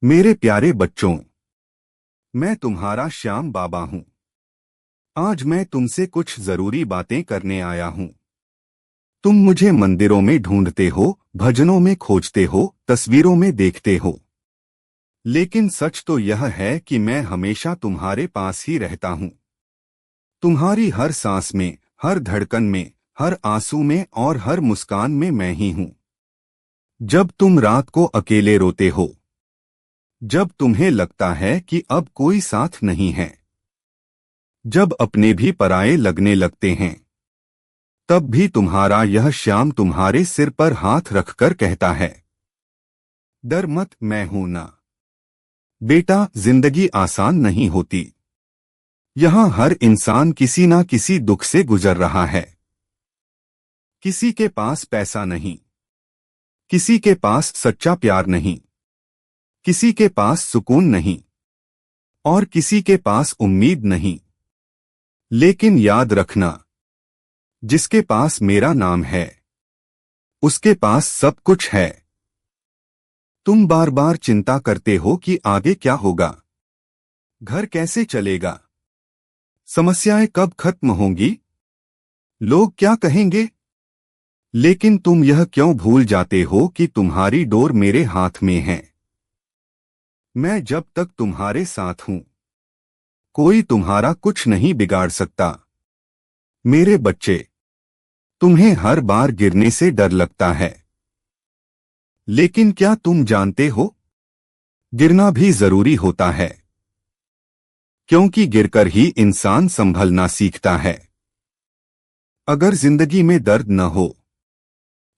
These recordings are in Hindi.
मेरे प्यारे बच्चों, मैं तुम्हारा श्याम बाबा हूं। आज मैं तुमसे कुछ जरूरी बातें करने आया हूं। तुम मुझे मंदिरों में ढूंढते हो, भजनों में खोजते हो, तस्वीरों में देखते हो, लेकिन सच तो यह है कि मैं हमेशा तुम्हारे पास ही रहता हूं। तुम्हारी हर सांस में, हर धड़कन में, हर आंसू में और हर मुस्कान में मैं ही हूं। जब तुम रात को अकेले रोते हो, जब तुम्हें लगता है कि अब कोई साथ नहीं है, जब अपने भी पराये लगने लगते हैं, तब भी तुम्हारा यह श्याम तुम्हारे सिर पर हाथ रखकर कहता है, डर मत, मैं हूं ना। बेटा, जिंदगी आसान नहीं होती। यहां हर इंसान किसी ना किसी दुख से गुजर रहा है। किसी के पास पैसा नहीं, किसी के पास सच्चा प्यार नहीं, किसी के पास सुकून नहीं और किसी के पास उम्मीद नहीं। लेकिन याद रखना, जिसके पास मेरा नाम है, उसके पास सब कुछ है। तुम बार बार चिंता करते हो कि आगे क्या होगा, घर कैसे चलेगा, समस्याएं कब खत्म होंगी, लोग क्या कहेंगे। लेकिन तुम यह क्यों भूल जाते हो कि तुम्हारी डोर मेरे हाथ में है। मैं जब तक तुम्हारे साथ हूं, कोई तुम्हारा कुछ नहीं बिगाड़ सकता। मेरे बच्चे, तुम्हें हर बार गिरने से डर लगता है, लेकिन क्या तुम जानते हो, गिरना भी जरूरी होता है, क्योंकि गिरकर ही इंसान संभलना सीखता है। अगर जिंदगी में दर्द न हो,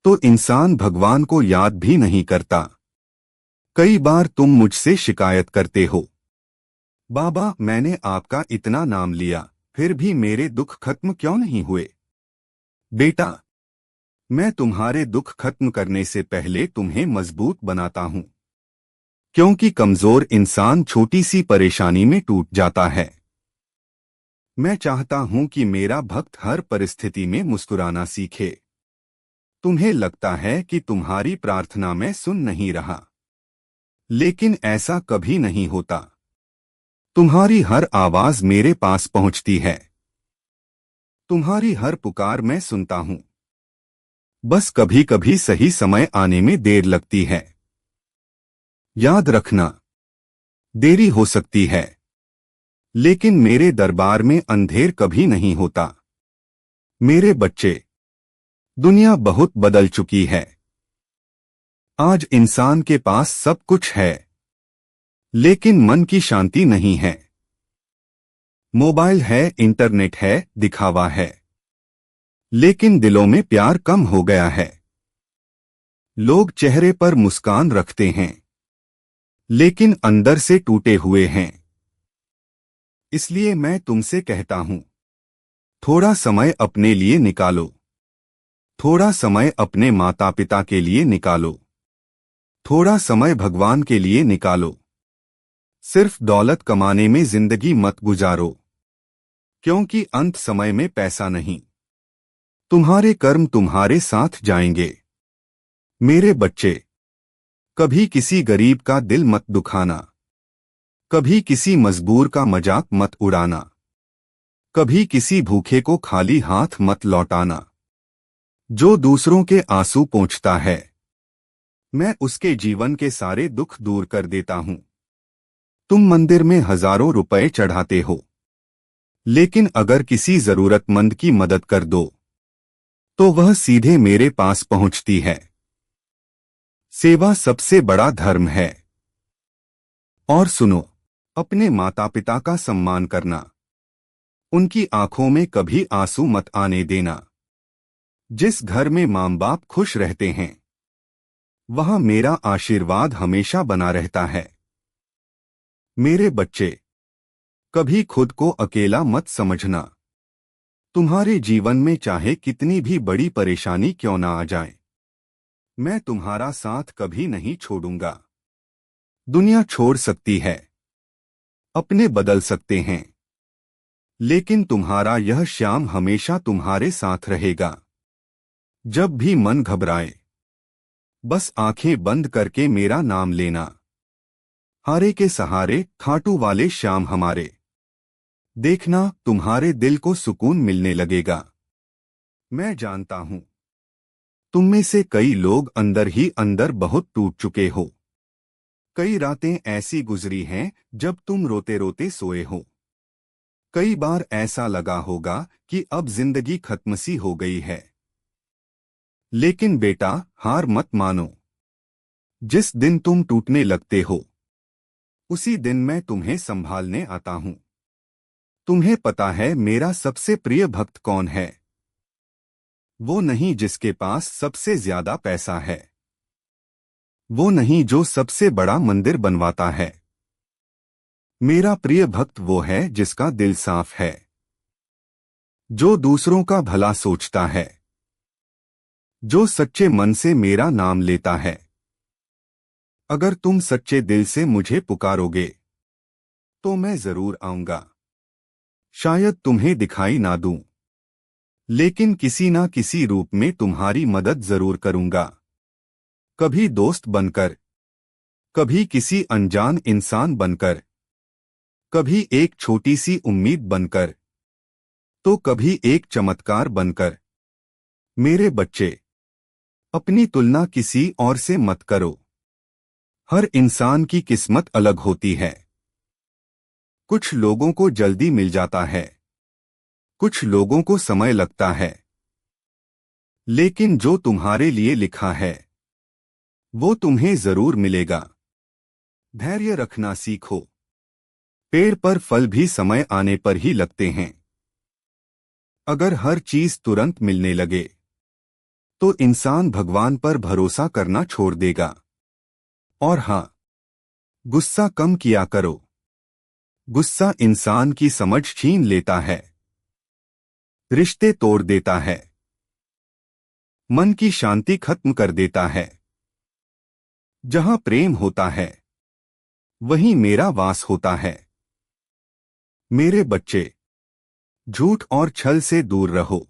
तो इंसान भगवान को याद भी नहीं करता। कई बार तुम मुझसे शिकायत करते हो, बाबा, मैंने आपका इतना नाम लिया, फिर भी मेरे दुख खत्म क्यों नहीं हुए। बेटा, मैं तुम्हारे दुख खत्म करने से पहले तुम्हें मजबूत बनाता हूं, क्योंकि कमजोर इंसान छोटी सी परेशानी में टूट जाता है। मैं चाहता हूं कि मेरा भक्त हर परिस्थिति में मुस्कुराना सीखे। तुम्हें लगता है कि तुम्हारी प्रार्थना मैं सुन नहीं रहा, लेकिन ऐसा कभी नहीं होता। तुम्हारी हर आवाज मेरे पास पहुंचती है, तुम्हारी हर पुकार मैं सुनता हूं। बस कभी कभी सही समय आने में देर लगती है। याद रखना, देरी हो सकती है, लेकिन मेरे दरबार में अंधेर कभी नहीं होता। मेरे बच्चे, दुनिया बहुत बदल चुकी है। आज इंसान के पास सब कुछ है, लेकिन मन की शांति नहीं है। मोबाइल है, इंटरनेट है, दिखावा है, लेकिन दिलों में प्यार कम हो गया है। लोग चेहरे पर मुस्कान रखते हैं, लेकिन अंदर से टूटे हुए हैं। इसलिए मैं तुमसे कहता हूं, थोड़ा समय अपने लिए निकालो, थोड़ा समय अपने माता पिता के लिए निकालो, थोड़ा समय भगवान के लिए निकालो। सिर्फ दौलत कमाने में जिंदगी मत गुजारो, क्योंकि अंत समय में पैसा नहीं, तुम्हारे कर्म तुम्हारे साथ जाएंगे। मेरे बच्चे, कभी किसी गरीब का दिल मत दुखाना, कभी किसी मजबूर का मजाक मत उड़ाना, कभी किसी भूखे को खाली हाथ मत लौटाना। जो दूसरों के आंसू पोंछता है, मैं उसके जीवन के सारे दुख दूर कर देता हूं। तुम मंदिर में हजारों रुपए चढ़ाते हो, लेकिन अगर किसी जरूरतमंद की मदद कर दो, तो वह सीधे मेरे पास पहुंचती है। सेवा सबसे बड़ा धर्म है। और सुनो, अपने माता पिता का सम्मान करना, उनकी आंखों में कभी आंसू मत आने देना। जिस घर में मां बाप खुश रहते हैं, वहां मेरा आशीर्वाद हमेशा बना रहता है। मेरे बच्चे, कभी खुद को अकेला मत समझना। तुम्हारे जीवन में चाहे कितनी भी बड़ी परेशानी क्यों ना आ जाए, मैं तुम्हारा साथ कभी नहीं छोड़ूंगा। दुनिया छोड़ सकती है, अपने बदल सकते हैं, लेकिन तुम्हारा यह श्याम हमेशा तुम्हारे साथ रहेगा। जब भी मन घबराए, बस आंखें बंद करके मेरा नाम लेना। हारे के सहारे खाटू वाले श्याम हमारे। देखना तुम्हारे दिल को सुकून मिलने लगेगा। मैं जानता हूं तुम में से कई लोग अंदर ही अंदर बहुत टूट चुके हो। कई रातें ऐसी गुजरी हैं जब तुम रोते रोते सोए हो। कई बार ऐसा लगा होगा कि अब जिंदगी खत्म सी हो गई है। लेकिन बेटा, हार मत मानो। जिस दिन तुम टूटने लगते हो उसी दिन मैं तुम्हें संभालने आता हूं। तुम्हें पता है मेरा सबसे प्रिय भक्त कौन है? वो नहीं जिसके पास सबसे ज्यादा पैसा है। वो नहीं जो सबसे बड़ा मंदिर बनवाता है। मेरा प्रिय भक्त वो है जिसका दिल साफ है, जो दूसरों का भला सोचता है, जो सच्चे मन से मेरा नाम लेता है। अगर तुम सच्चे दिल से मुझे पुकारोगे तो मैं जरूर आऊंगा। शायद तुम्हें दिखाई ना दूं, लेकिन किसी ना किसी रूप में तुम्हारी मदद जरूर करूंगा। कभी दोस्त बनकर, कभी किसी अनजान इंसान बनकर, कभी एक छोटी सी उम्मीद बनकर, तो कभी एक चमत्कार बनकर। मेरे बच्चे, अपनी तुलना किसी और से मत करो। हर इंसान की किस्मत अलग होती है। कुछ लोगों को जल्दी मिल जाता है, कुछ लोगों को समय लगता है, लेकिन जो तुम्हारे लिए लिखा है वो तुम्हें जरूर मिलेगा। धैर्य रखना सीखो। पेड़ पर फल भी समय आने पर ही लगते हैं। अगर हर चीज तुरंत मिलने लगे तो इंसान भगवान पर भरोसा करना छोड़ देगा। और हां, गुस्सा कम किया करो। गुस्सा इंसान की समझ छीन लेता है, रिश्ते तोड़ देता है, मन की शांति खत्म कर देता है। जहां प्रेम होता है वहीं मेरा वास होता है। मेरे बच्चे, झूठ और छल से दूर रहो।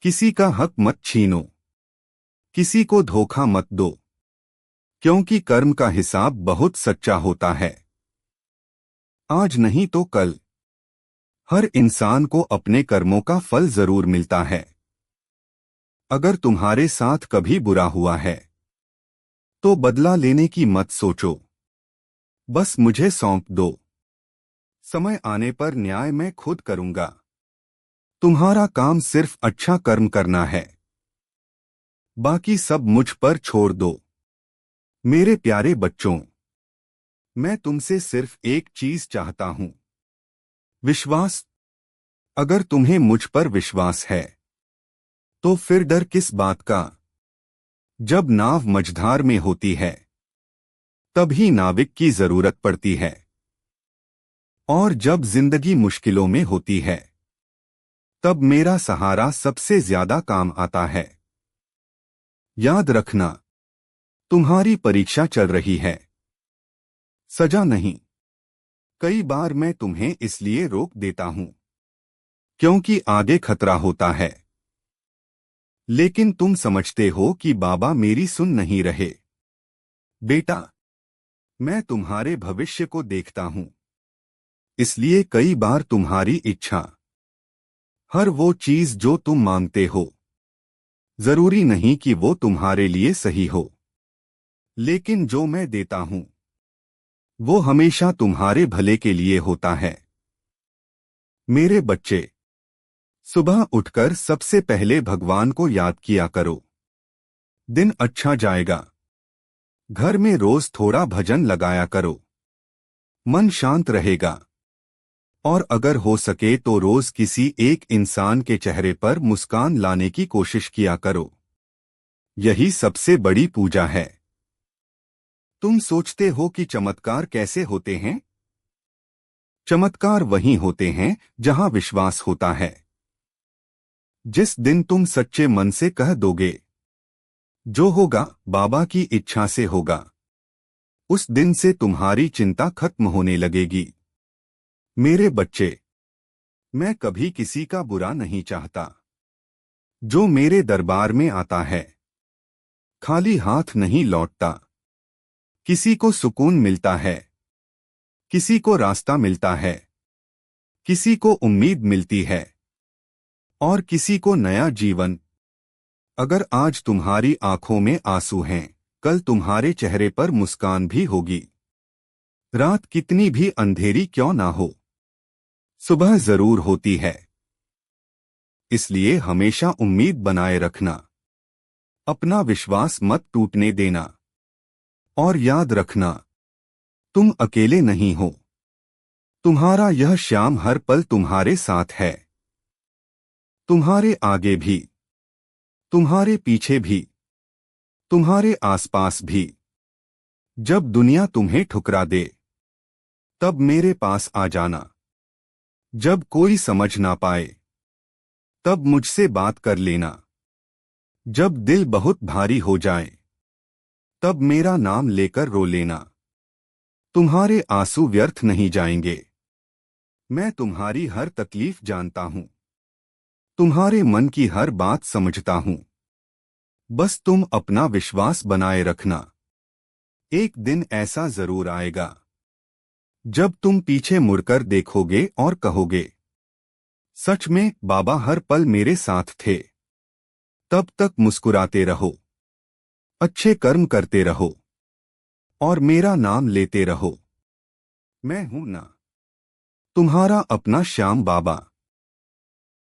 किसी का हक मत छीनो, किसी को धोखा मत दो, क्योंकि कर्म का हिसाब बहुत सच्चा होता है। आज नहीं तो कल हर इंसान को अपने कर्मों का फल जरूर मिलता है। अगर तुम्हारे साथ कभी बुरा हुआ है तो बदला लेने की मत सोचो, बस मुझे सौंप दो। समय आने पर न्याय मैं खुद करूंगा। तुम्हारा काम सिर्फ अच्छा कर्म करना है, बाकी सब मुझ पर छोड़ दो। मेरे प्यारे बच्चों, मैं तुमसे सिर्फ एक चीज चाहता हूं, विश्वास। अगर तुम्हें मुझ पर विश्वास है तो फिर डर किस बात का? जब नाव मझधार में होती है तभी नाविक की जरूरत पड़ती है, और जब जिंदगी मुश्किलों में होती है तब मेरा सहारा सबसे ज्यादा काम आता है। याद रखना, तुम्हारी परीक्षा चल रही है, सजा नहीं। कई बार मैं तुम्हें इसलिए रोक देता हूं क्योंकि आगे खतरा होता है, लेकिन तुम समझते हो कि बाबा मेरी सुन नहीं रहे। बेटा, मैं तुम्हारे भविष्य को देखता हूं, इसलिए कई बार तुम्हारी इच्छा, हर वो चीज जो तुम मांगते हो, जरूरी नहीं कि वो तुम्हारे लिए सही हो, लेकिन जो मैं देता हूं वो हमेशा तुम्हारे भले के लिए होता है। मेरे बच्चे, सुबह उठकर सबसे पहले भगवान को याद किया करो। दिन अच्छा जाएगा। घर में रोज थोड़ा भजन लगाया करो, मन शांत रहेगा। और अगर हो सके तो रोज किसी एक इंसान के चेहरे पर मुस्कान लाने की कोशिश किया करो। यही सबसे बड़ी पूजा है। तुम सोचते हो कि चमत्कार कैसे होते हैं? चमत्कार वहीं होते हैं जहां विश्वास होता है। जिस दिन तुम सच्चे मन से कह दोगे, जो होगा बाबा की इच्छा से होगा, उस दिन से तुम्हारी चिंता खत्म होने लगेगी। मेरे बच्चे, मैं कभी किसी का बुरा नहीं चाहता। जो मेरे दरबार में आता है खाली हाथ नहीं लौटता। किसी को सुकून मिलता है, किसी को रास्ता मिलता है, किसी को उम्मीद मिलती है और किसी को नया जीवन। अगर आज तुम्हारी आंखों में आंसू हैं, कल तुम्हारे चेहरे पर मुस्कान भी होगी। रात कितनी भी अंधेरी क्यों ना हो, सुबह जरूर होती है। इसलिए हमेशा उम्मीद बनाए रखना, अपना विश्वास मत टूटने देना और याद रखना, तुम अकेले नहीं हो। तुम्हारा यह श्याम हर पल तुम्हारे साथ है, तुम्हारे आगे भी, तुम्हारे पीछे भी, तुम्हारे आसपास भी। जब दुनिया तुम्हें ठुकरा दे, तब मेरे पास आ जाना। जब कोई समझ ना पाए, तब मुझसे बात कर लेना। जब दिल बहुत भारी हो जाए, तब मेरा नाम लेकर रो लेना। तुम्हारे आंसू व्यर्थ नहीं जाएंगे। मैं तुम्हारी हर तकलीफ जानता हूं, तुम्हारे मन की हर बात समझता हूं। बस तुम अपना विश्वास बनाए रखना। एक दिन ऐसा जरूर आएगा जब तुम पीछे मुड़कर देखोगे और कहोगे, सच में बाबा हर पल मेरे साथ थे। तब तक मुस्कुराते रहो, अच्छे कर्म करते रहो और मेरा नाम लेते रहो। मैं हूं ना, तुम्हारा अपना श्याम बाबा।